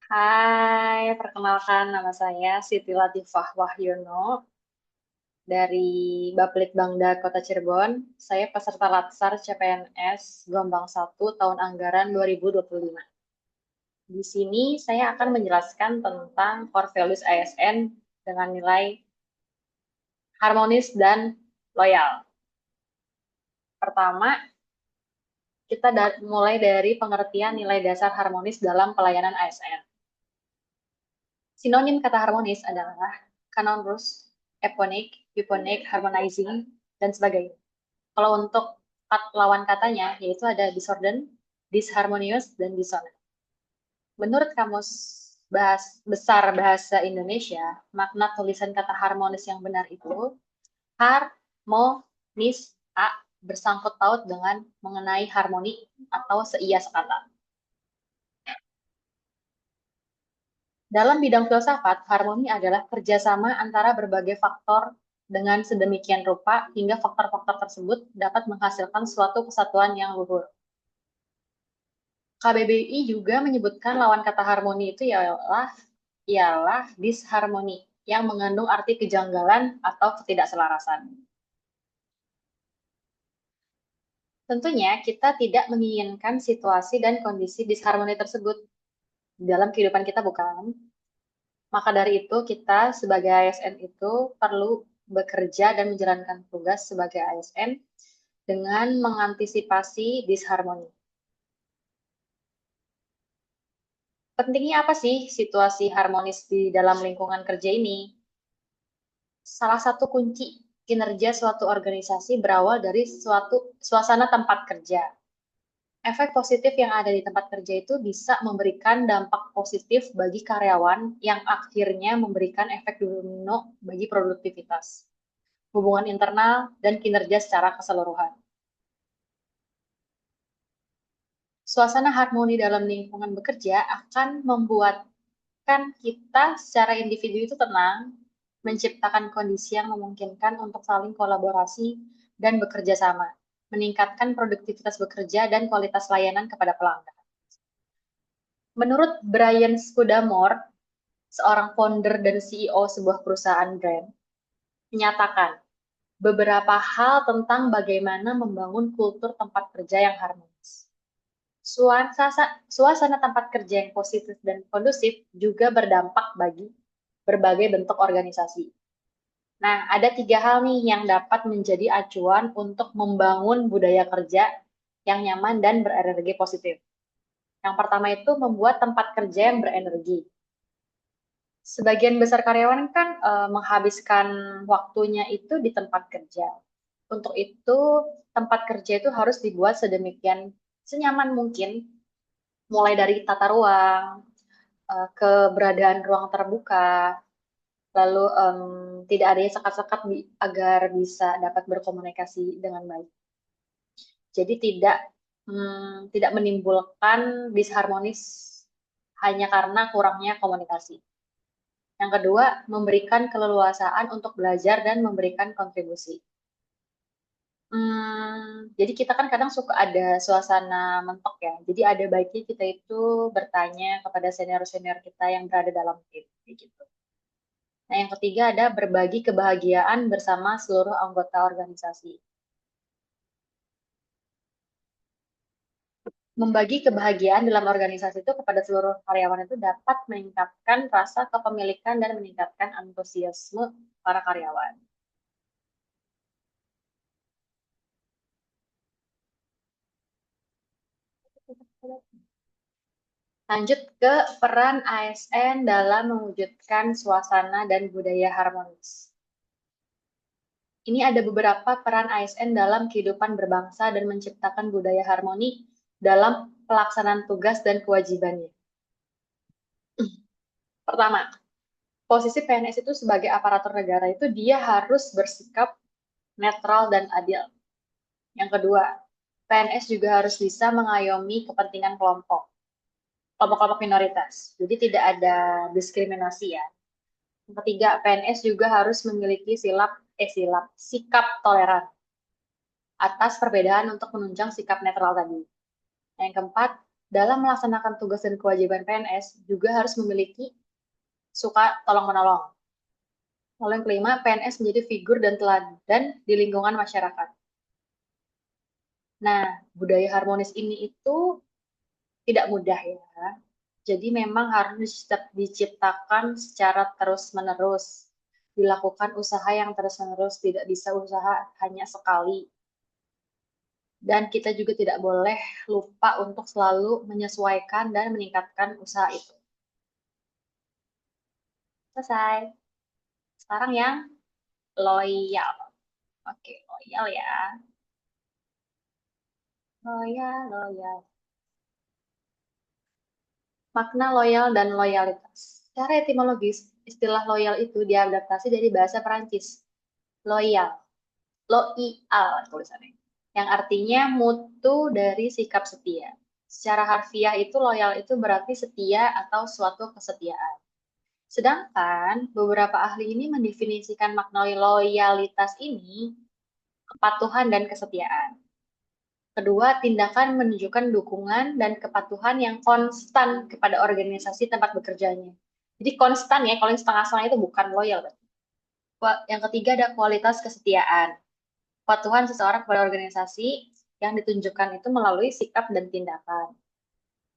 Hai, perkenalkan nama saya Siti Latifah Wahyono dari Bapelitbangda Kota Cirebon. Saya peserta Latsar CPNS Gelombang 1 tahun anggaran 2025. Di sini saya akan menjelaskan tentang core values ASN dengan nilai harmonis dan loyal. Pertama, kita mulai dari pengertian nilai dasar harmonis dalam pelayanan ASN. Sinonim kata harmonis adalah kanonrus, eponic, euphonic, harmonizing, dan sebagainya. Kalau untuk lawan katanya, yaitu ada disordant, disharmonious, dan dissonant. Menurut Kamus Besar Bahasa Indonesia, makna tulisan kata harmonis yang benar itu harmonis A bersangkut paut dengan mengenai harmoni atau seia sekata. Dalam bidang filsafat, harmoni adalah kerjasama antara berbagai faktor dengan sedemikian rupa hingga faktor-faktor tersebut dapat menghasilkan suatu kesatuan yang luhur. KBBI juga menyebutkan lawan kata harmoni itu ialah disharmoni, yang mengandung arti kejanggalan atau ketidakselarasan. Tentunya kita tidak menginginkan situasi dan kondisi disharmoni tersebut dalam kehidupan kita, bukan? Maka dari itu, kita sebagai ASN itu perlu bekerja dan menjalankan tugas sebagai ASN dengan mengantisipasi disharmoni. Pentingnya apa sih situasi harmonis di dalam lingkungan kerja ini? Salah satu kunci kinerja suatu organisasi berawal dari suatu suasana tempat kerja. Efek positif yang ada di tempat kerja itu bisa memberikan dampak positif bagi karyawan yang akhirnya memberikan efek domino bagi produktivitas, hubungan internal, dan kinerja secara keseluruhan. Suasana harmoni dalam lingkungan bekerja akan membuatkan kita secara individu itu tenang, menciptakan kondisi yang memungkinkan untuk saling kolaborasi dan bekerja sama, meningkatkan produktivitas bekerja dan kualitas layanan kepada pelanggan. Menurut Brian Scudamore, seorang founder dan CEO sebuah perusahaan brand, menyatakan beberapa hal tentang bagaimana membangun kultur tempat kerja yang harmonis. Suasana tempat kerja yang positif dan kondusif juga berdampak bagi berbagai bentuk organisasi. Nah, ada 3 hal nih yang dapat menjadi acuan untuk membangun budaya kerja yang nyaman dan berenergi positif. Yang pertama itu membuat tempat kerja yang berenergi. Sebagian besar karyawan kan menghabiskan waktunya itu di tempat kerja. Untuk itu, tempat kerja itu harus dibuat sedemikian senyaman mungkin, mulai dari tata ruang, keberadaan ruang terbuka, lalu tidak adanya sekat-sekat agar bisa dapat berkomunikasi dengan baik. Jadi tidak menimbulkan disharmonis hanya karena kurangnya komunikasi. Yang kedua, memberikan keleluasaan untuk belajar dan memberikan kontribusi. Jadi kita kan kadang suka ada suasana mentok ya. Jadi ada baiknya kita itu bertanya kepada senior-senior kita yang berada dalam tim, gitu. Nah, yang ketiga ada berbagi kebahagiaan bersama seluruh anggota organisasi. Membagi kebahagiaan dalam organisasi itu kepada seluruh karyawan itu dapat meningkatkan rasa kepemilikan dan meningkatkan antusiasme para karyawan. Lanjut ke peran ASN dalam mewujudkan suasana dan budaya harmonis. Ini ada beberapa peran ASN dalam kehidupan berbangsa dan menciptakan budaya harmoni dalam pelaksanaan tugas dan kewajibannya. Pertama, posisi PNS itu sebagai aparatur negara itu dia harus bersikap netral dan adil. Yang kedua, PNS juga harus bisa mengayomi kepentingan kelompok-kelompok minoritas. Jadi tidak ada diskriminasi ya. Yang ketiga, PNS juga harus memiliki sikap toleran atas perbedaan untuk menunjang sikap netral tadi. Yang keempat, dalam melaksanakan tugas dan kewajiban PNS juga harus memiliki suka tolong-menolong. Lalu yang kelima, PNS menjadi figur dan teladan di lingkungan masyarakat. Nah, budaya harmonis ini itu tidak mudah ya. Jadi memang harus diciptakan secara terus-menerus. Dilakukan usaha yang terus-menerus, tidak bisa usaha hanya sekali. Dan kita juga tidak boleh lupa untuk selalu menyesuaikan dan meningkatkan usaha itu. Selesai. Sekarang yang loyal. Oke, loyal ya. Loyal, loyal. Makna loyal dan loyalitas. Secara etimologis, istilah loyal itu diadaptasi dari bahasa Perancis. Loyal. Loyal tulisannya. Yang artinya mutu dari sikap setia. Secara harfiah itu loyal itu berarti setia atau suatu kesetiaan. Sedangkan beberapa ahli ini mendefinisikan makna loyalitas ini kepatuhan dan kesetiaan. Kedua, tindakan menunjukkan dukungan dan kepatuhan yang konstan kepada organisasi tempat bekerjanya. Jadi konstan ya, kalau yang setengah-setengah itu bukan loyal. Yang ketiga ada kualitas kesetiaan. Kepatuhan seseorang kepada organisasi yang ditunjukkan itu melalui sikap dan tindakan.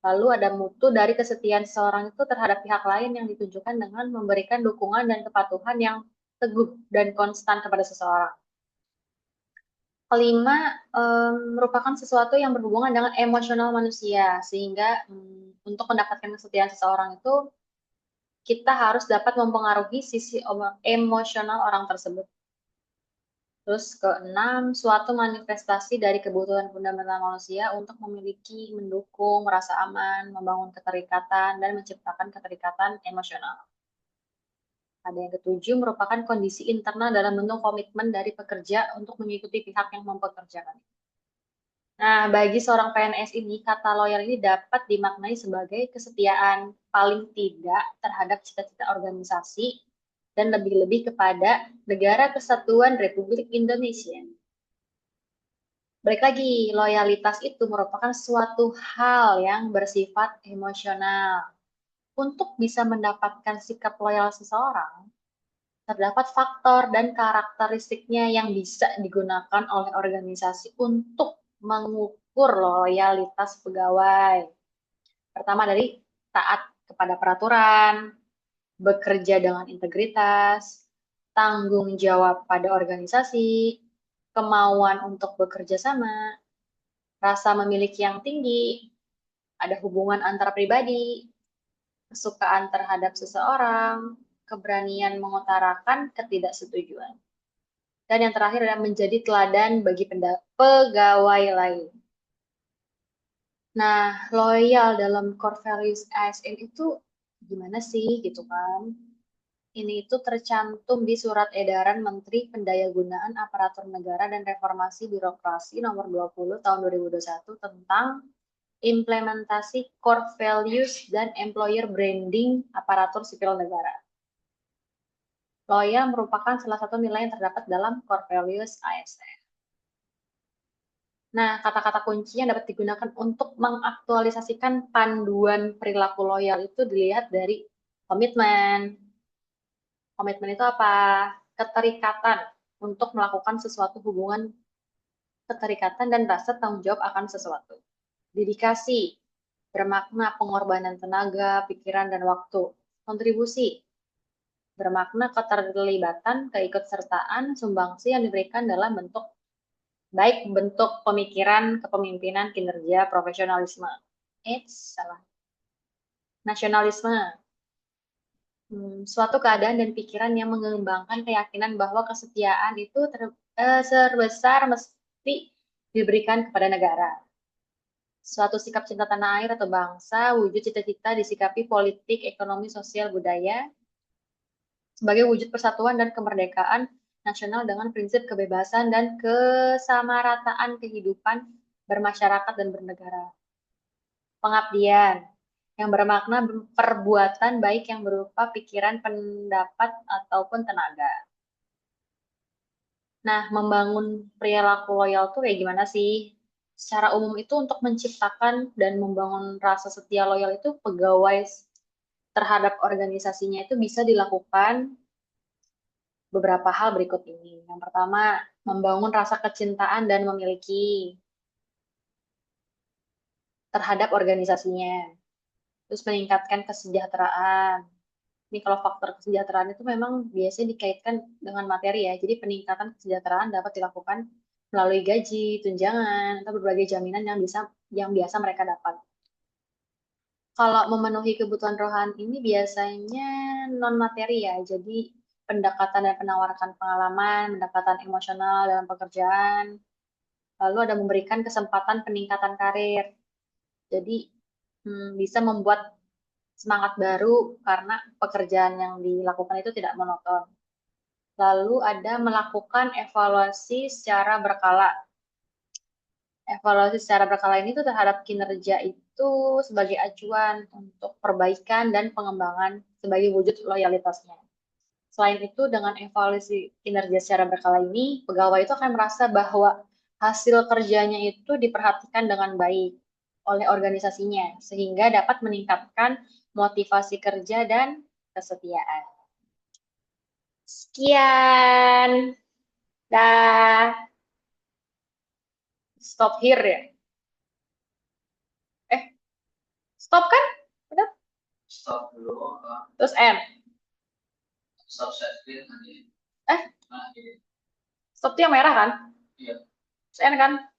Lalu ada mutu dari kesetiaan seseorang itu terhadap pihak lain yang ditunjukkan dengan memberikan dukungan dan kepatuhan yang teguh dan konstan kepada seseorang. Kelima, merupakan sesuatu yang berhubungan dengan emosional manusia, sehingga untuk mendapatkan kesetiaan seseorang itu, kita harus dapat mempengaruhi sisi emosional orang tersebut. Terus keenam, suatu manifestasi dari kebutuhan fundamental manusia untuk memiliki, mendukung, merasa aman, membangun keterikatan, dan menciptakan keterikatan emosional. Ada yang ketujuh, merupakan kondisi internal dalam bentuk komitmen dari pekerja untuk mengikuti pihak yang mempekerjakan. Nah, bagi seorang PNS ini, kata loyal ini dapat dimaknai sebagai kesetiaan paling tidak terhadap cita-cita organisasi dan lebih-lebih kepada Negara Kesatuan Republik Indonesia. Balik lagi, loyalitas itu merupakan suatu hal yang bersifat emosional. Untuk bisa mendapatkan sikap loyal seseorang, terdapat faktor dan karakteristiknya yang bisa digunakan oleh organisasi untuk mengukur loyalitas pegawai. Pertama dari taat kepada peraturan, bekerja dengan integritas, tanggung jawab pada organisasi, kemauan untuk bekerja sama, rasa memiliki yang tinggi, ada hubungan antar pribadi, kesukaan terhadap seseorang, keberanian mengutarakan ketidaksetujuan. Dan yang terakhir adalah menjadi teladan bagi pegawai lain. Nah, loyal dalam core values ASN itu gimana sih gitu kan? Ini itu tercantum di Surat Edaran Menteri Pendayagunaan Aparatur Negara dan Reformasi Birokrasi nomor 20 tahun 2021 tentang implementasi core values dan employer branding aparatur sipil negara. Loyal merupakan salah satu nilai yang terdapat dalam core values ASN. Nah, kata-kata kunci yang dapat digunakan untuk mengaktualisasikan panduan perilaku loyal itu dilihat dari komitmen. Komitmen itu apa? Keterikatan untuk melakukan sesuatu hubungan keterikatan dan rasa tanggung jawab akan sesuatu. Dedikasi, bermakna pengorbanan tenaga, pikiran, dan waktu. Kontribusi, bermakna keterlibatan, keikutsertaan, sumbangsi yang diberikan dalam bentuk baik bentuk pemikiran, kepemimpinan, kinerja, profesionalisme. Salah. Nasionalisme. Suatu keadaan dan pikiran yang mengembangkan keyakinan bahwa kesetiaan itu sebesar mesti diberikan kepada negara. Suatu sikap cinta tanah air atau bangsa, wujud cita-cita disikapi politik, ekonomi, sosial, budaya, sebagai wujud persatuan dan kemerdekaan nasional dengan prinsip kebebasan dan kesamarataan kehidupan bermasyarakat dan bernegara. Pengabdian, yang bermakna perbuatan baik yang berupa pikiran, pendapat, ataupun tenaga. Nah, membangun perilaku loyal tuh kayak gimana sih? secara umum itu untuk menciptakan dan membangun rasa setia loyal itu pegawai terhadap organisasinya itu bisa dilakukan beberapa hal berikut ini. Yang pertama, membangun rasa kecintaan dan memiliki terhadap organisasinya. Terus meningkatkan kesejahteraan. Ini kalau faktor kesejahteraan itu memang biasanya dikaitkan dengan materi ya. Jadi peningkatan kesejahteraan dapat dilakukan melalui gaji, tunjangan, atau berbagai jaminan yang biasa mereka dapat. Kalau memenuhi kebutuhan rohani ini biasanya non materi ya. Jadi pendekatan dan penawarkan pengalaman, pendekatan emosional dalam pekerjaan, lalu ada memberikan kesempatan peningkatan karir. Jadi bisa membuat semangat baru karena pekerjaan yang dilakukan itu tidak monoton. Lalu ada melakukan evaluasi secara berkala. Evaluasi secara berkala ini tuh terhadap kinerja itu sebagai acuan untuk perbaikan dan pengembangan sebagai wujud loyalitasnya. Selain itu, dengan evaluasi kinerja secara berkala ini, pegawai itu akan merasa bahwa hasil kerjanya itu diperhatikan dengan baik oleh organisasinya, sehingga dapat meningkatkan motivasi kerja dan kesetiaan. Sekian. Dah. Stop here ya? Eh, stop kan? Udah. Stop dulu. Terus end. Stop share screen nanti. Stop tuh yang merah kan? Iya. Terus end kan?